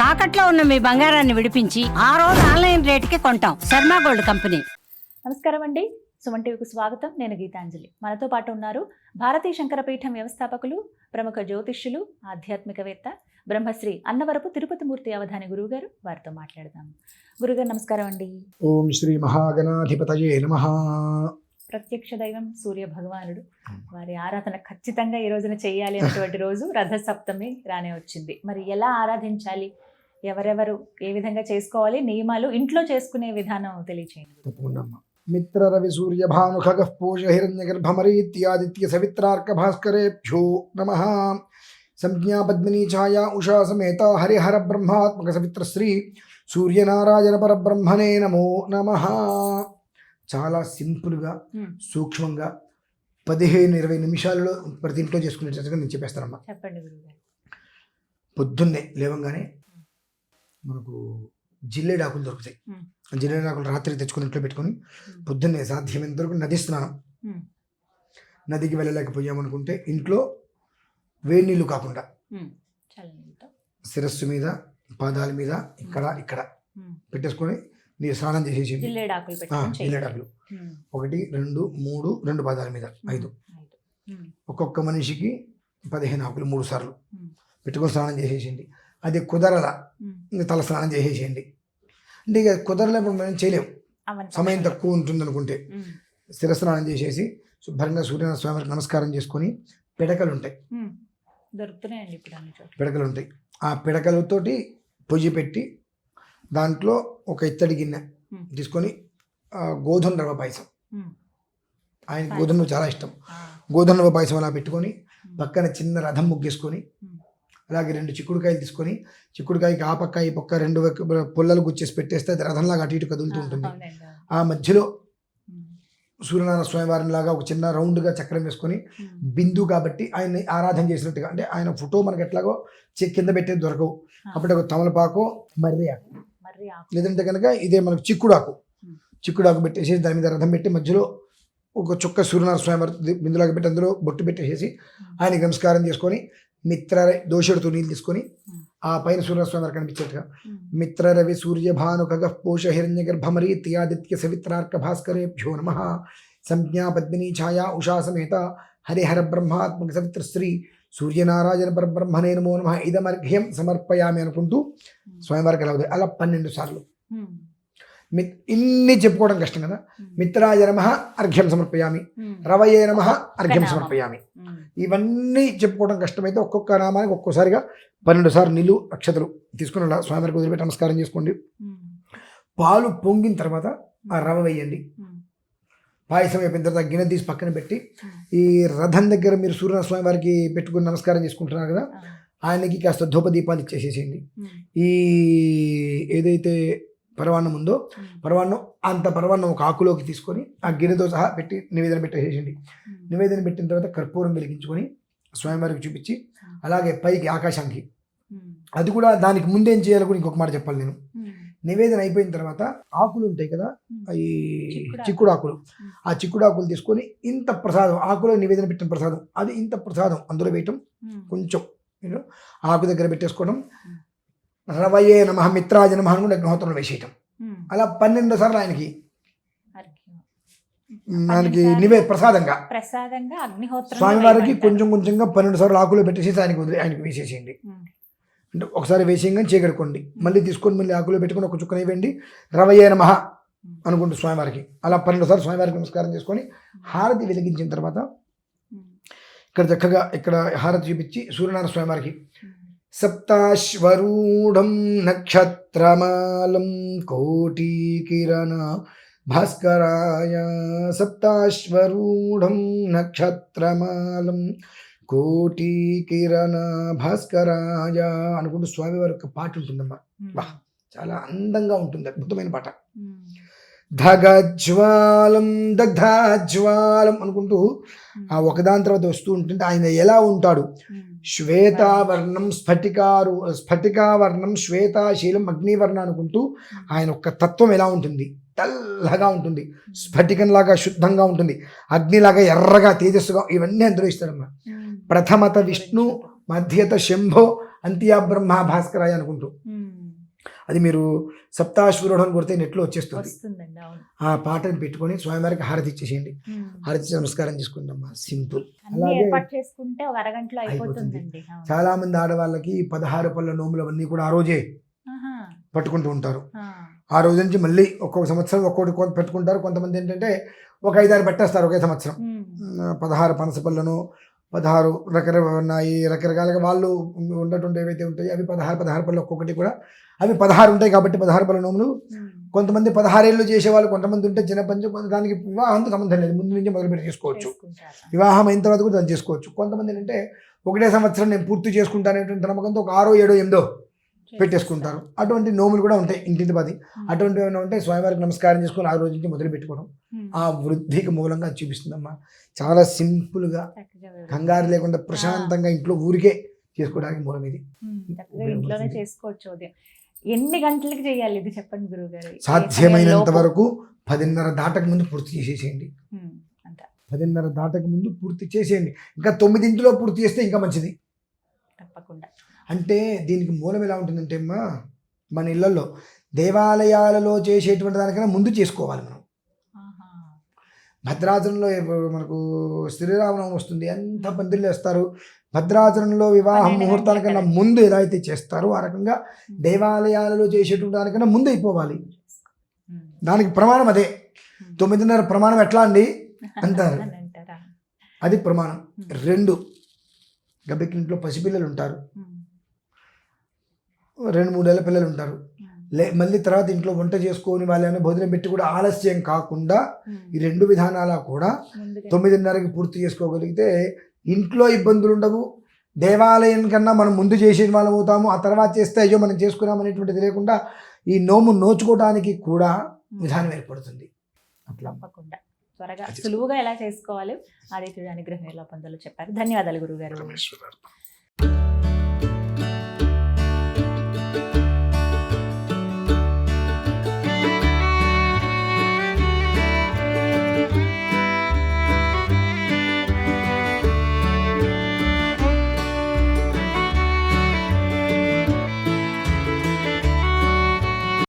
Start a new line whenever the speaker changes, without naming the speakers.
తాకట్లో ఉన్న మీ బంగారాన్ని విడిపించి ఆ రోజు ఆన్లైన్ రేటుకి కొంటాం. Sharma gold company.
నమస్కారం అండి. సుమన్ టీవీకి స్వాగతం. నేను గీతాంజలి. మనతో పాటు ఉన్నారు భారతీయ శంకరపీఠం వ్యవస్థాపకులు, ప్రముఖ జ్యోతిష్యులు, ఆధ్యాత్మికవేత్త, బ్రహ్మశ్రీ అన్నవరపు తిరుపతిమూర్తి అవధాని గురువుగారు. వారితో మాట్లాడదాం. గురుగారు నమస్కారం అండి.
ఓం శ్రీ మహాగణాధిపతయే నమః.
ప్రత్యక్ష దైవం సూర్య భగవానుడు, వారి ఆరాధన ఖచ్చితంగా ఈ రోజున చేయాలి అనేటువంటి రోజు రథ సప్తమి రానే వచ్చింది. మరి ఎలా ఆరాధించాలి, ఎవరెవరు ఏ విధంగా చేసుకోవాలి, నియమాలు, ఇంట్లో చేసుకునే విధానం తెలియచేయండి.
తప్పకుండా. మిత్ర రవి సూర్య భాను ఖగః పూష హిరణ్య గర్భమరీత్యాదిత్య సవిత్రార్క భాస్కరేభ్యో నమః. సంజ్ఞా పద్మినీ ఛాయా ఉషా సమేత హరిహర బ్రహ్మాత్మక సవిత్ర శ్రీ సూర్యనారాయణ పరబ్రహ్మణే నమో నమః. చాలా సింపుల్గా, సూక్ష్మంగా 15-20 నిమిషాలలో ప్రతి ఇంట్లో చేసుకునేటట్టుగా నేను చెప్పేస్తానమ్మా.
చెప్పండి గురుగారు.
పొద్దున్నే లేవంగానే మనకు జిల్లేడాకులు దొరుకుతాయి. జిల్లేడాకులు రాత్రి తెచ్చుకుని ఇంట్లో పెట్టుకొని పొద్దున్నే సాధ్యమైనంత వరకు నది స్నానం. నదికి వెళ్ళలేకపోయామనుకుంటే ఇంట్లో వేడి నీళ్ళు కాకుండా శిరస్సు మీద, పాదాల మీద, ఇక్కడ పెట్టేసుకొని నీరు స్నానం చేసేసి జిల్లేడాకులు 1, 2, 3 2 పాదాల మీద 5, ఒక్కొక్క మనిషికి 15 ఆకులు 3 సార్లు పెట్టుకొని స్నానం చేసేసింది. అది కుదరలా తల స్నానం చేసేసేయండి. అంటే ఇక కుదరలేప్పుడు మనం చేయలేము, సమయం తక్కువ ఉంటుంది అనుకుంటే శిరస్నానం చేసేసి శుభ్రంగా సూర్యనారాయణ స్వామికి నమస్కారం చేసుకొని పిడకలు ఉంటాయి, పిడకలు ఉంటాయి. ఆ పిడకలతోటి పొయ్యి పెట్టి దాంట్లో ఒక ఇత్తడి గిన్నె తీసుకొని గోధుమ రవ్వ పాయసం, ఆయన గోధుమ చాలా ఇష్టం, గోధుమ రవ్వ పాయసం అలా పెట్టుకొని పక్కన చిన్న రథం ముగ్గేసుకొని, అలాగే 2 చిక్కుడుకాయలు తీసుకొని చిక్కుడుకాయకి ఆ పక్క ఈ పక్క 2 పుల్లలు గుచ్చేసి పెట్టేస్తే అది రథంలాగా అటు ఇటు కదులుతూ ఉంటుంది. ఆ మధ్యలో సూర్యనారాయణ స్వామి వారిని లాగా ఒక చిన్న రౌండ్గా చక్రం వేసుకొని బిందు కాబట్టి ఆయన్ని ఆరాధన చేసినట్టుగా, అంటే ఆయన ఫోటో మనకి ఎట్లాగో కింద పెట్టేది దొరకవు, అప్పుడు ఒక తమలపాకు, మర్రి ఆకు, లేదంటే కనుక ఇదే మనకు చిక్కుడాకు పెట్టేసి దాని మీద రథం పెట్టి మధ్యలో ఒక చుక్క సూర్యనారాయణ స్వామి వారి బిందులాగా పెట్టి అందులో బొట్టు పెట్టేసి ఆయనకి నమస్కారం చేసుకొని మిత్ర దోషుడితో నీళ్ళు తీసుకొని ఆ పైన సూర్యనారాయణ స్వామి వారు కనిపించేట్టుగా మిత్ర రవి సూర్య భాను ఖగః పూష హిరణ్య గర్భమరీత్యాదిత్య సవిత్రార్క భాస్కరేభ్యో నమః. సంజ్ఞా పద్మినీ ఛాయా ఉషా సమేత హరిహర బ్రహ్మాత్మక సవిత్ర శ్రీ సూర్యనారాయణ పరబ్రహ్మణే నమో నమః. ఇదమర్ఘ్యం సమర్పయామి అనుకుంటూ స్వామివారికి ఎలా అవుతాయి అలా 12 సార్లు. ఇన్ని చెప్పుకోవడం కష్టం కదా. మిత్రాయ నమః అర్ఘ్యం సమర్పయామి, రవయే నమః అర్ఘ్యం సమర్పయామి, ఇవన్నీ చెప్పుకోవడం కష్టమైతే ఒక్కొక్క నామానికి ఒక్కోసారిగా 12 సార్లు నీళ్ళు అక్షతలు తీసుకుని అలా స్వామివారికి వదిలిపెట్టి నమస్కారం చేసుకోండి. పాలు పొంగిన తర్వాత ఆ రవ వేయండి. పాయసం అయిపోయిన తర్వాత గిన్నె తీసి పక్కన పెట్టి ఈ రథం దగ్గర మీరు సూర్యనారాయణ స్వామి వారికి పెట్టుకుని నమస్కారం చేసుకుంటున్నారు కదా, ఆయనకి కాస్త ధూపదీపాలు ఇచ్చేసేసేయండి. ఈ ఏదైతే పరవాన్నం ఉందో అంత పరవాన్నం ఒక ఆకులోకి తీసుకొని ఆ గిన్నెతో సహా పెట్టి నివేదన పెట్టేసేయండి. నివేదన పెట్టిన తర్వాత కర్పూరం వెలిగించుకొని స్వామివారికి చూపించి అలాగే పైకి ఆకాశానికి, అది కూడా దానికి ముందేం చేయాలో కూడా ఇంకొక మాట చెప్పాలి నేను. నివేదన అయిపోయిన తర్వాత ఆకులు ఉంటాయి కదా, ఈ చిక్కుడు ఆకులు, ఆ చిక్కుడు ఆకులు తీసుకొని ఇంత ప్రసాదం, ఆకులో నివేదన పెట్టిన ప్రసాదం అది ఇంత ప్రసాదం అందులో వేయటం, కొంచెం ఆకు దగ్గర పెట్టేసుకోవడం, రవయే నమః మిత్రాయ నమః అని కూడా అగ్నిహోత్రంలో వేసేయటం. అలా 12 సార్లు ఆయనకి ప్రసాదంగా స్వామివారికి కొంచెం కొంచెంగా 12 సార్లు ఆకులో పెట్టేసి ఆయనకి వేసేసేయండి. అంటే ఒకసారి వేసేయంగా చేయగడుకోండి, మళ్ళీ తీసుకొని మళ్ళీ ఆకులో పెట్టుకొని ఒక చుక్కన వేయండి, రవయే నమః అనుకుంటూ స్వామివారికి అలా 12 సార్లు స్వామివారికి నమస్కారం చేసుకొని హారతి వెలిగించిన తర్వాత ఇక్కడ చక్కగా ఇక్కడ హారతి చూపించి సూర్యనారాయణ స్వామివారికి సప్తాశ్వరూఢం నక్షత్రమాలం కోటికిరణ భాస్కరాయ, సప్తాశ్వరూఢం నక్షత్రమాలం కోటికిరణ భాస్కరాయ అనుకుంటూ స్వామివారి యొక్క పాట ఉంటుందమ్మా. బా చాలా అందంగా ఉంటుంది, అద్భుతమైన పాట. ధగజ్వాలం దగ్ధాజ్వాలం అనుకుంటూ ఆ ఒకదాని తర్వాత వస్తూ ఉంటుంది. ఆయన ఎలా ఉంటాడు, శ్వేతావర్ణం స్ఫటికావర్ణం శ్వేతాశీలం అగ్నివర్ణ అనుకుంటూ ఆయన యొక్క తత్వం ఎలా ఉంటుంది, తెల్లగా ఉంటుంది, స్ఫటికంలాగా శుద్ధంగా ఉంటుంది, అగ్నిలాగా ఎర్రగా తేజస్సుగా, ఇవన్నీ అందులో ఇస్తాడమ్మా. ప్రథమత విష్ణు, మధ్యత శంభో, అంత్యా బ్రహ్మ భాస్కరాయ అనుకుంటూ. అది మీరు సప్తాశ్వరుడు అని కొడితే నెట్లో వచ్చేస్తుంది.
వస్తుందండి, అవును.
ఆ పాటను పెట్టుకొని స్వామివారికి హారతి ఇచ్చేసేయండి. హారతి ఇచ్చి నమస్కారం చేసుకుంటామ్మా, సింపుల్.
అన్ని
అలాగే
ఏర్పాటు చేసుకుంటే ఒక అరగంటలో అయిపోతుందండి. అవును.
చాలా మంది ఆడవాళ్ళకి 16 పళ్ళ నోములు అవన్నీ కూడా ఆ రోజే
ఆహా.
పట్టుకుంటూ ఉంటారు.
ఆ.
ఆ రోజు నుంచి మళ్ళీ ఒక్కొక్క సంవత్సరం ఒక్కొక్కటి పెట్టుకుంటారు. కొంతమంది ఏంటంటే ఒక 5-6 పెట్టేస్తారు ఒకే సంవత్సరం. 16 పనస పళ్ళను, 16 రకరకాలుగా వాళ్ళు ఉండేటువంటి ఏవైతే ఉంటాయో అవి 16 పళ్ళు ఒక్కొక్కటి కూడా అవి 16 ఉంటాయి కాబట్టి 16 పళ్ళ నోములు. కొంతమంది 16 ఏళ్ళు చేసేవాళ్ళు కొంతమంది ఉంటే చిన్నప్పటి నుంచి దానికి వివాహంతో సంబంధం లేదు, ముందు నుంచి మొదలుపెట్టి చేసుకోవచ్చు. వివాహం అయిన తర్వాత కూడా దాన్ని చేసుకోవచ్చు. కొంతమంది ఏంటంటే ఒకటే సంవత్సరం నేను పూర్తి చేసుకుంటానేటువంటి నమ్మకంతో ఒక 6, 7, 8 పెట్టేసుకుంటారు. అటువంటి నోములు కూడా ఉంటాయి ఇంటింటి 10. అటువంటివి ఏమైనా ఉంటే స్వామివారికి నమస్కారం చేసుకొని ఆ రోజు నుంచి మొదలు పెట్టుకోవడం ఆ వృద్ధికి మూలంగా చూపిస్తుందమ్మా. చాలా సింపుల్గా కంగారు లేకుండా ప్రశాంతంగా ఇంట్లో ఊరికే చేసుకోవడానికి మూలం ఇది.
ఇంట్లోనే చేసుకోవచ్చు. ఉదయం ఎన్ని గంటలకి చేయాలి ఇది చెప్పండి గురువు గారు?
సాధ్యమైనంత వరకు 10:30 దాటక ముందు పూర్తి చేసేసేయండి. 10:30 దాటక ముందు పూర్తి చేసేయండి. ఇంకా 9 పూర్తి చేస్తే ఇంకా మంచిది.
తప్పకుండా.
అంటే దీనికి మూలం ఎలా ఉంటుందంటే అమ్మా, మన ఇళ్లలో దేవాలయాలలో చేసేటువంటి దానికన్నా ముందు చేసుకోవాలి మనం. భద్రాచలంలో మనకు శ్రీరామనవమి వస్తుంది, ఎంత పందిళ్ళు వేస్తారు. భద్రాచలంలో వివాహం ముహూర్తానికన్నా ముందు ఎలా అయితే చేస్తారో ఆ రకంగా దేవాలయాలలో చేసేటువంటి దానికన్నా ముందు అయిపోవాలి. దానికి ప్రమాణం అదే. 9:30 ప్రమాణం ఎట్లా అండి అంటారు, అది ప్రమాణం. 2 గబ్బికి ఇంట్లో పసిపిల్లలు ఉంటారు, 2-3 ఏళ్ళ పిల్లలు ఉంటారు. మళ్ళీ తర్వాత ఇంట్లో వంట చేసుకొని వాళ్ళని భోజనం పెట్టి కూడా ఆలస్యం కాకుండా ఈ 2 విధానాల కూడా 9:30కి పూర్తి చేసుకోగలిగితే ఇంట్లో ఇబ్బందులు ఉండవు. దేవాలయం కన్నా మనం ముందు చేసేది వాళ్ళం అవుతాము. ఆ తర్వాత చేస్తే అయ్యో మనం చేసుకున్నాం అనేటువంటిది లేకుండా ఈ నోము నోచుకోవడానికి కూడా విధానం ఏర్పడుతుంది. అట్లా
తప్పకుండా త్వరగా సులువుగా ఎలా చేసుకోవాలి ఆదిత్యుడి అనుగ్రహం ఎలా పొందాలో చెప్పారు. ధన్యవాదాలు గురువు గారు.